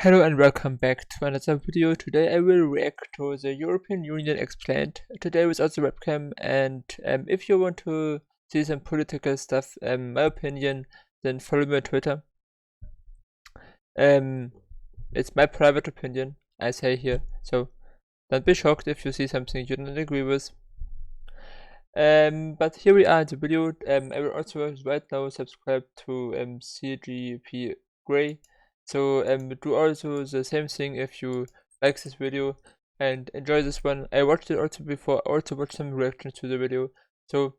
Hello and welcome back to another video. Today I will react to the European Union Explained. Today without the webcam, and if you want to see some political stuff, my opinion, then follow me on Twitter. It's my private opinion, I say here, so don't be shocked if you see something you don't agree with. But here we are in the video. I will also right now subscribe to CGP Grey. So do also the same thing if you like this video and enjoy this one. I watched it also before. I also watched some reactions to the video. So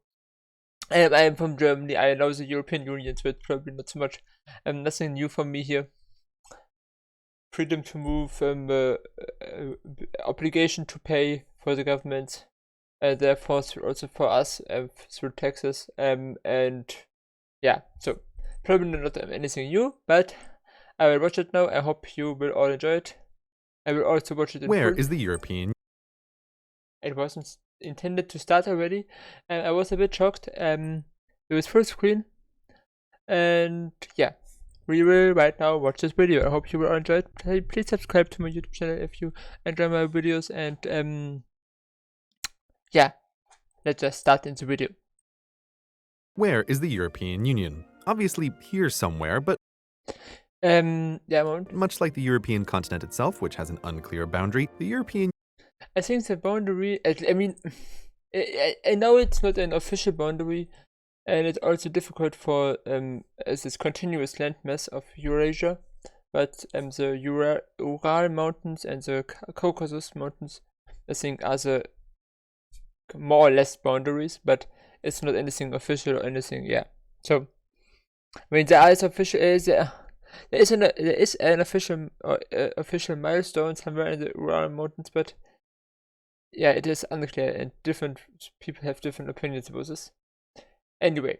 I am from Germany. I know the European Union, so it's probably not so much nothing new for me here. Freedom to move, obligation to pay for the government, therefore also for us through taxes, and yeah, so probably not anything new, but I will watch it now. I hope you will all enjoy it. I will also watch it in Where full. is the European? It wasn't intended to start already, and I was a bit shocked. It was full screen, and yeah, we will right now watch this video. I hope you will all enjoy it. Please subscribe to my YouTube channel if you enjoy my videos, and yeah, let's just start into the video. Where is the European Union? Obviously here somewhere, but yeah, much like the European continent itself, which has an unclear boundary, the European I think the boundary, I mean, I know it's not an official boundary, and it's also difficult for as this continuous landmass of Eurasia, but the Ural Mountains and the Caucasus Mountains, I think, are the more or less boundaries, but it's not anything official or anything. Yeah, so I mean, there is official. There is an official milestone somewhere in the Ural Mountains, but yeah, it is unclear, and different people have different opinions about this. Anyway,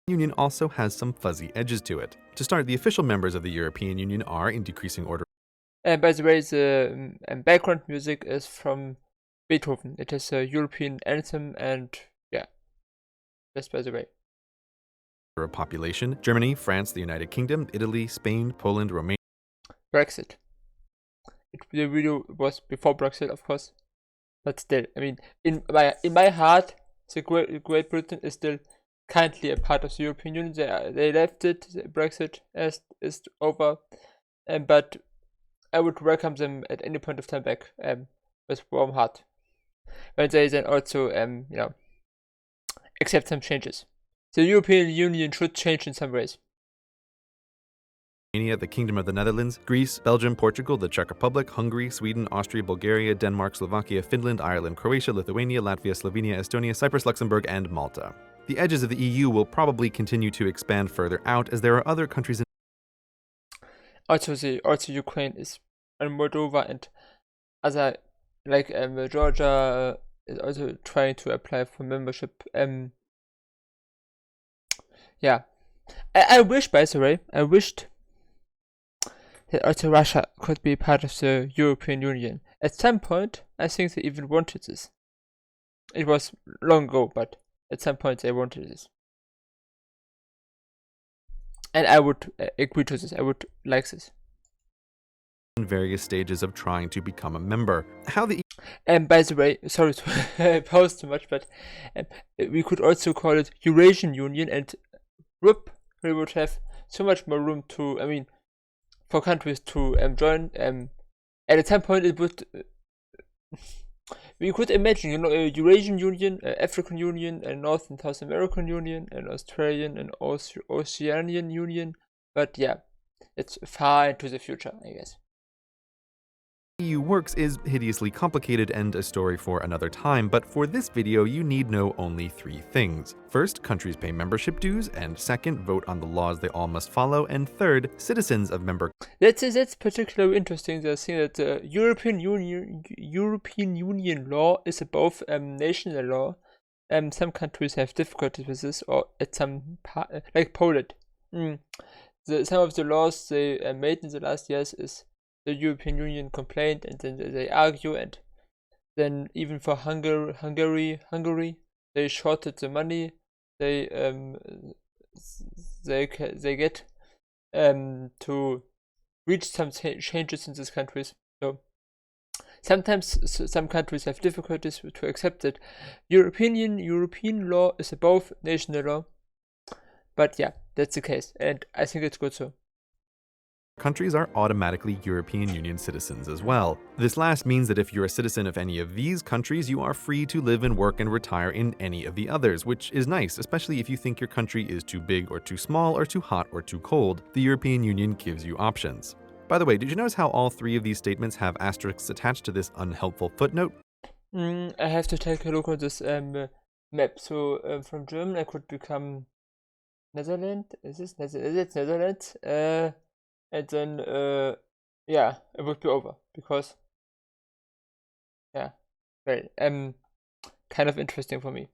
Union also has some fuzzy edges to it. To start, the official members of the European Union are, in decreasing order. and by the way, the background music is from Beethoven. It is a European anthem, and yeah, that's by the way. Of population: Germany, France, the United Kingdom, Italy, Spain, Poland, Romania. Brexit. The video was before Brexit, of course, but still, I mean, in my heart, the Great Britain is still kindly a part of the European Union. They left it. Brexit is over, but I would welcome them at any point of time back, with warm heart. When they then also accept some changes. The European Union should change in some ways. The Kingdom of the Netherlands, Greece, Belgium, Portugal, the Czech Republic, Hungary, Sweden, Austria, Bulgaria, Denmark, Slovakia, Finland, Ireland, Croatia, Lithuania, Latvia, Slovenia, Estonia, Cyprus, Luxembourg, and Malta. The edges of the EU will probably continue to expand further out as there are other countries in Also Ukraine is, and Moldova and other, like Georgia is also trying to apply for membership. Yeah, I wish, by the way, I wished that also Russia could be part of the European Union. At some point, I think they even wanted this. It was long ago, but at some point they wanted this. And I would agree to this. I would like this. in various stages of trying to become a member. How the And by the way, sorry to pause too much, but we could also call it Eurasian Union, and whoop, we would have so much more room to, I mean, for countries to join. And at some point it would, we could imagine, you know, a Eurasian Union, African Union, a North and South American Union, an Australian and Oceanian Union. But yeah, it's far into the future, I guess. EU works is hideously complicated and a story for another time, but for this video you need know only 3 things. First, countries pay membership dues, and second, vote on the laws they all must follow, and third, citizens of member That's particularly interesting. The thing that the European Union law is above national law. Some countries have difficulties with this, or at some part, like Poland. Some of the laws they made in the last years is the European Union complained, and then they argue, and then even for Hungary, they shorted the money they get to reached some changes in these countries. So sometimes some countries have difficulties to accept that European law is above national law. But yeah, that's the case, and I think it's good so. Countries are automatically European Union citizens as well. This last means that if you're a citizen of any of these countries, you are free to live and work and retire in any of the others, which is nice, especially if you think your country is too big or too small or too hot or too cold. The European Union gives you options. By the way, did you notice how all three of these statements have asterisks attached to this unhelpful footnote? I have to take a look at this map. So from German I could become Netherlands. Is it Netherlands? And then yeah, it would be over because yeah, well, kind of interesting for me.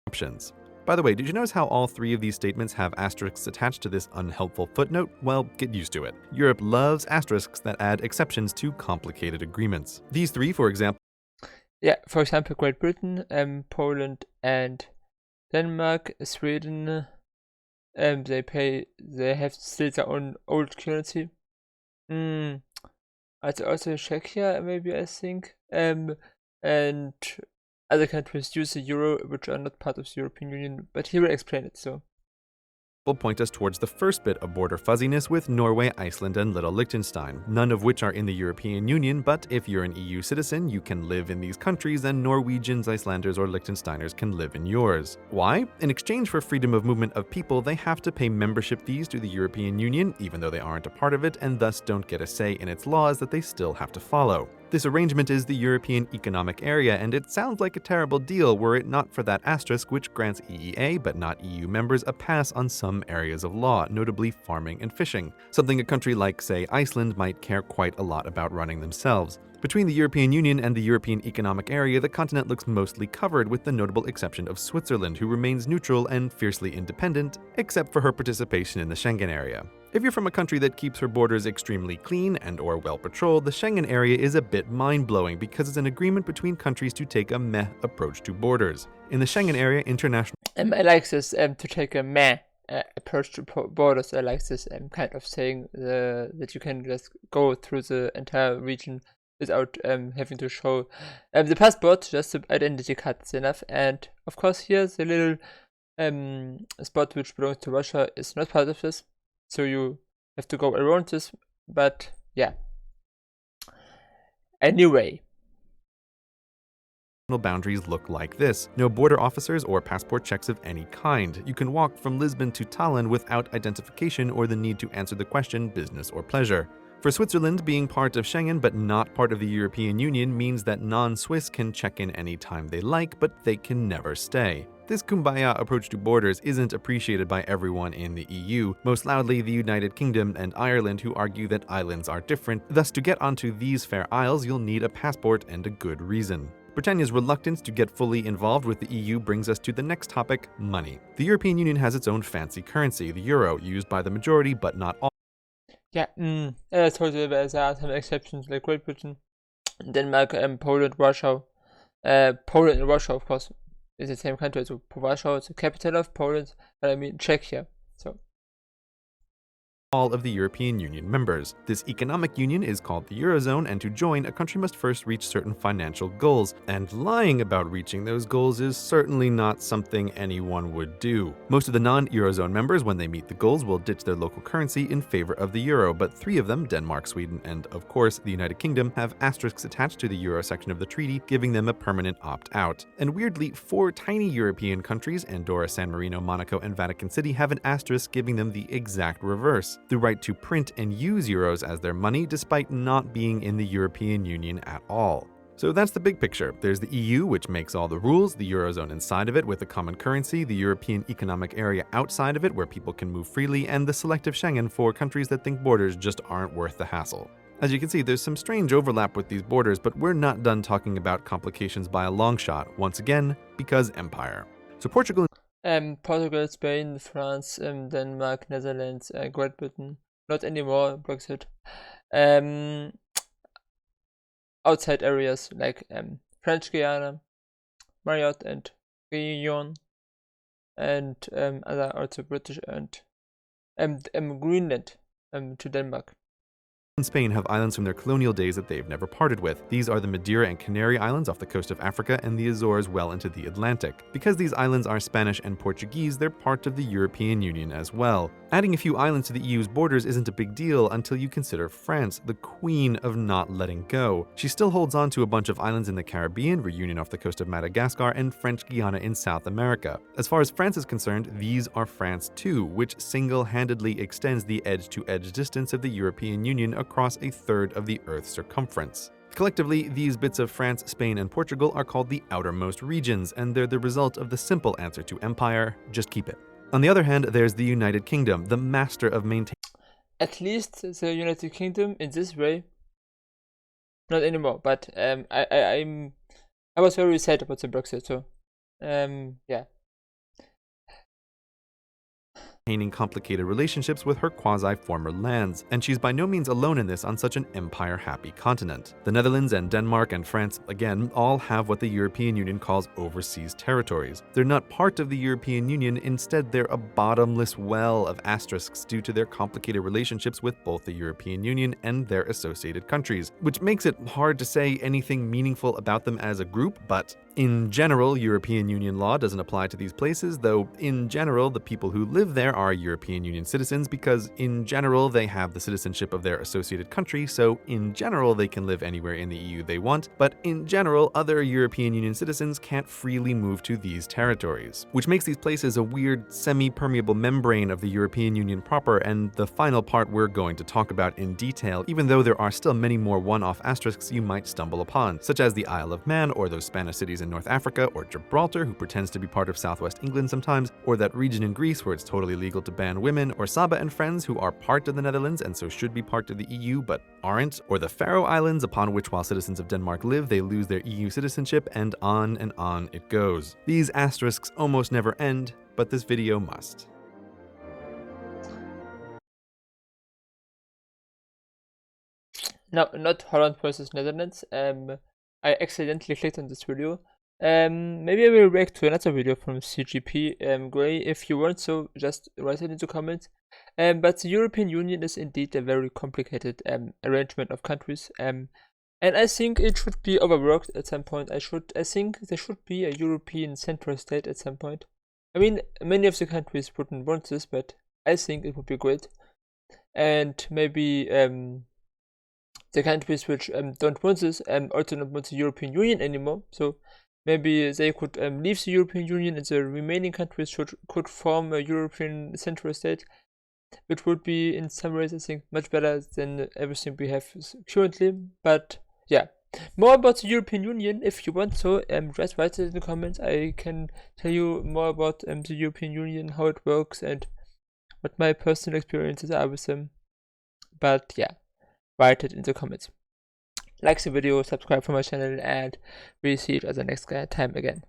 Options. By the way, did you notice how all three of these statements have asterisks attached to this unhelpful footnote? Well, get used to it. Europe loves asterisks that add exceptions to complicated agreements. These three, for example, Yeah, for example, Great Britain, Poland, and Denmark, Sweden, they have still their own old currency. Also Czechia, maybe I think, and other countries use the euro, which are not part of the European Union. But he will explain it. So. will point us towards the first bit of border fuzziness with Norway, Iceland, and Little Liechtenstein, none of which are in the European Union, but if you're an EU citizen, you can live in these countries, and Norwegians, Icelanders, or Liechtensteiners can live in yours. Why? In exchange for freedom of movement of people, they have to pay membership fees to the European Union, even though they aren't a part of it, and thus don't get a say in its laws that they still have to follow. This arrangement is the European Economic Area, and it sounds like a terrible deal were it not for that asterisk which grants EEA, but not EU members, a pass on some areas of law, notably farming and fishing, something a country like, say, Iceland might care quite a lot about running themselves. Between the European Union and the European Economic Area, the continent looks mostly covered, with the notable exception of Switzerland, who remains neutral and fiercely independent, except for her participation in the Schengen area. If you're from a country that keeps her borders extremely clean and/or well-patrolled, the Schengen area is a bit mind-blowing because it's an agreement between countries to take a meh approach to borders. In the Schengen area, international... I like this, to take a meh approach to borders. I like this kind of saying that you can just go through the entire region without having to show the passport, just the identity card is enough. And of course here the little spot which belongs to Russia is not part of this. So you have to go around this, but yeah. Anyway. Boundaries look like this. No border officers or passport checks of any kind. You can walk from Lisbon to Tallinn without identification or the need to answer the question business or pleasure. For Switzerland, being part of Schengen but not part of the European Union means that non-Swiss can check in any time they like, but they can never stay. This kumbaya approach to borders isn't appreciated by everyone in the EU, most loudly the United Kingdom and Ireland, who argue that islands are different. Thus, to get onto these fair isles, you'll need a passport and a good reason. Britannia's reluctance to get fully involved with the EU brings us to the next topic, money. The European Union has its own fancy currency, the euro, used by the majority but not all. Yeah, I told you there are some exceptions like Great Britain, Denmark, Poland, Russia. Poland and Russia, of course, is the same country. So Warsaw is the capital of Poland, but I mean Czechia. So all of the European Union members. This economic union is called the Eurozone, and to join, a country must first reach certain financial goals, and lying about reaching those goals is certainly not something anyone would do. Most of the non-Eurozone members, when they meet the goals, will ditch their local currency in favor of the euro, but three of them, Denmark, Sweden, and of course the United Kingdom, have asterisks attached to the euro section of the treaty, giving them a permanent opt-out. And weirdly, four tiny European countries, Andorra, San Marino, Monaco, and Vatican City, have an asterisk giving them the exact reverse. The right to print and use euros as their money, despite not being in the European Union at all. So that's the big picture. There's the EU, which makes all the rules, the Eurozone inside of it with a common currency, the European Economic Area outside of it where people can move freely, and the selective Schengen for countries that think borders just aren't worth the hassle. As you can see, there's some strange overlap with these borders, but we're not done talking about complications by a long shot, once again, because empire. So Portugal... Portugal, Spain, France, Denmark, Netherlands, Great Britain. Not anymore, Brexit. Outside areas like French Guiana, Mayotte and Réunion, and other also British and Greenland to Denmark. Spain have islands from their colonial days that they've never parted with. These are the Madeira and Canary Islands off the coast of Africa and the Azores well into the Atlantic. Because these islands are Spanish and Portuguese, they're part of the European Union as well. Adding a few islands to the EU's borders isn't a big deal until you consider France, the queen of not letting go. She still holds on to a bunch of islands in the Caribbean, Reunion off the coast of Madagascar, and French Guiana in South America. As far as France is concerned, these are France too, which single-handedly extends the edge-to-edge distance of the European Union across a third of the Earth's circumference. Collectively, these bits of France, Spain, and Portugal are called the outermost regions, and they're the result of the simple answer to empire: just keep it. On the other hand, there's the United Kingdom, the master of maintaining. At least the United Kingdom in this way, not anymore. But I was very sad about the Brexit, so yeah. Maintaining complicated relationships with her quasi-former lands, and she's by no means alone in this on such an empire-happy continent. The Netherlands and Denmark and France, again, all have what the European Union calls overseas territories. They're not part of the European Union, instead they're a bottomless well of asterisks due to their complicated relationships with both the European Union and their associated countries, which makes it hard to say anything meaningful about them as a group, but in general, European Union law doesn't apply to these places, though in general, the people who live there are European Union citizens because in general, they have the citizenship of their associated country, so in general, they can live anywhere in the EU they want, but in general, other European Union citizens can't freely move to these territories, which makes these places a weird, semi-permeable membrane of the European Union proper, and the final part we're going to talk about in detail, even though there are still many more one-off asterisks you might stumble upon, such as the Isle of Man, or those Spanish cities in North Africa, or Gibraltar, who pretends to be part of southwest England sometimes, or that region in Greece where it's totally legal to ban women, or Saba and friends who are part of the Netherlands and so should be part of the EU but aren't, or the Faroe Islands upon which while citizens of Denmark live they lose their EU citizenship, and on it goes. These asterisks almost never end, but this video must. No, not Holland versus Netherlands. I accidentally clicked on this video. Maybe I will react to another video from CGP Grey if you want, so just write it into comments. But the European Union is indeed a very complicated arrangement of countries. And I think it should be overworked at some point. I think there should be a European central state at some point. I mean, many of the countries wouldn't want this, but I think it would be great. And maybe the countries which don't want this also don't want the European Union anymore. So maybe they could leave the European Union, and the remaining countries could form a European central state, which would be in some ways, I think, much better than everything we have currently. But yeah, more about the European Union if you want, so just write it in the comments. I can tell you more about the European Union, how it works, and what my personal experiences are with them. But yeah, write it in the comments. Like the video, subscribe for my channel, and we'll see each other next time again.